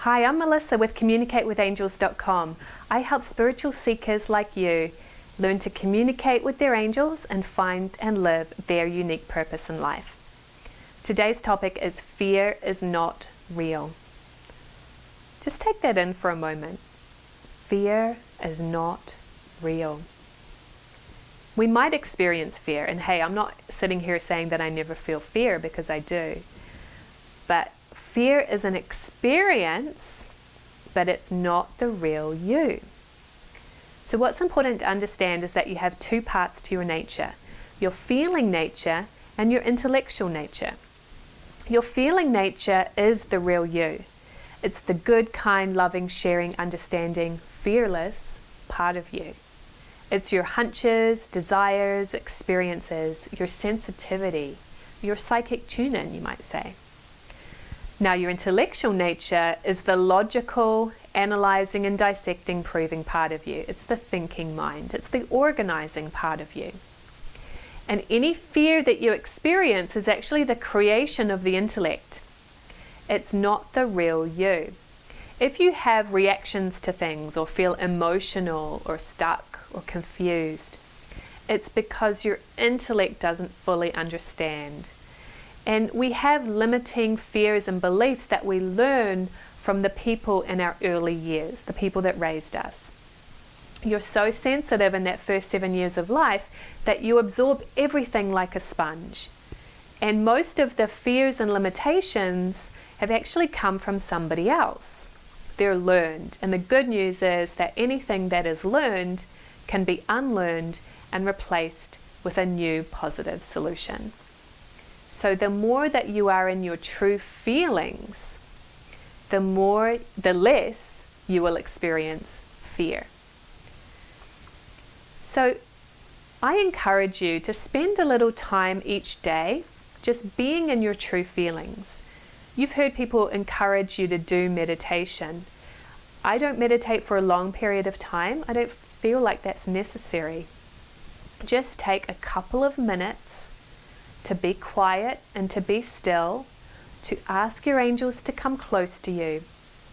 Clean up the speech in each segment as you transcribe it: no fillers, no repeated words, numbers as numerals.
Hi, I'm Melissa with CommunicateWithAngels.com. I help spiritual seekers like you learn to communicate with their angels and find and live their unique purpose in life. Today's topic is fear is not real. Just take that in for a moment. Fear is not real. We might experience fear, and hey, I'm not sitting here saying that I never feel fear, because I do. But fear is an experience, but it's not the real you. So what's important to understand is that you have two parts to your nature: your feeling nature and your intellectual nature. Your feeling nature is the real you. It's the good, kind, loving, sharing, understanding, fearless part of you. It's your hunches, desires, experiences, your sensitivity, your psychic tune-in, you might say. Now, your intellectual nature is the logical, analyzing and dissecting, proving part of you. It's the thinking mind. It's the organizing part of you. And any fear that you experience is actually the creation of the intellect. It's not the real you. If you have reactions to things or feel emotional or stuck or confused, it's because your intellect doesn't fully understand. And we have limiting fears and beliefs that we learn from the people in our early years, the people that raised us. You're so sensitive in that first 7 years of life that you absorb everything like a sponge. And most of the fears and limitations have actually come from somebody else. They're learned. And the good news is that anything that is learned can be unlearned and replaced with a new positive solution. So the more that you are in your true feelings, the less you will experience fear. So I encourage you to spend a little time each day just being in your true feelings. You've heard people encourage you to do meditation. I don't meditate for a long period of time. I don't feel like that's necessary. Just take a couple of minutes to be quiet and to be still, to ask your angels to come close to you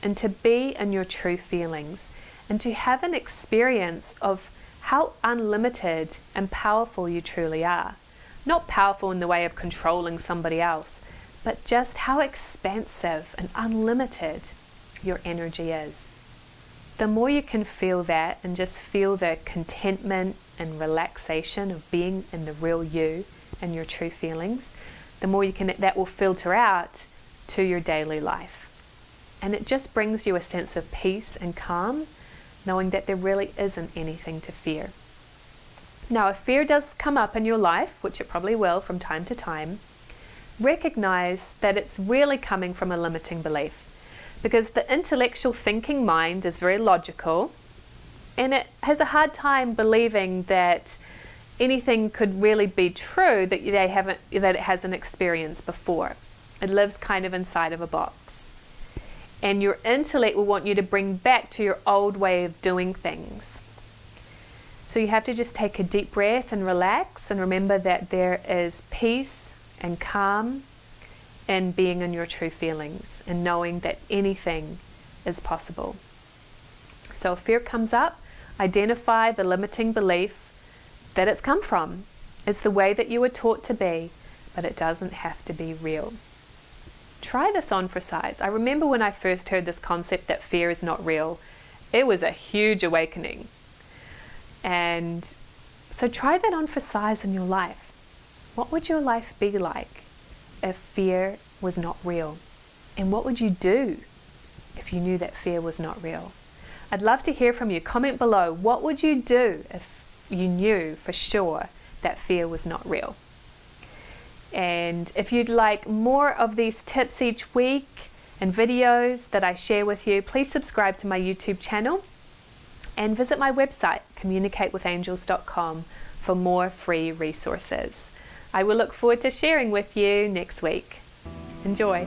and to be in your true feelings and to have an experience of how unlimited and powerful you truly are. Not powerful in the way of controlling somebody else, but just how expansive and unlimited your energy is. The more you can feel that and just feel the contentment and relaxation of being in the real you and your true feelings, the more that will filter out to your daily life. And it just brings you a sense of peace and calm, knowing that there really isn't anything to fear. Now, if fear does come up in your life, which it probably will from time to time, recognize that it's really coming from a limiting belief. Because the intellectual thinking mind is very logical, and it has a hard time believing that anything could really be true that it hasn't experienced before. It lives kind of inside of a box. And your intellect will want you to bring back to your old way of doing things. So you have to just take a deep breath and relax and remember that there is peace and calm in being in your true feelings and knowing that anything is possible. So if fear comes up, identify the limiting belief that it's come from. It's the way that you were taught to be, but it doesn't have to be real. Try this on for size. I remember when I first heard this concept that fear is not real, it was a huge awakening. And so try that on for size in your life. What would your life be like if fear was not real? And what would you do if you knew that fear was not real? I'd love to hear from you. Comment below. What would you do if you knew for sure that fear was not real? And if you'd like more of these tips each week and videos that I share with you, please subscribe to my YouTube channel and visit my website, CommunicateWithAngels.com, for more free resources. I will look forward to sharing with you next week. Enjoy.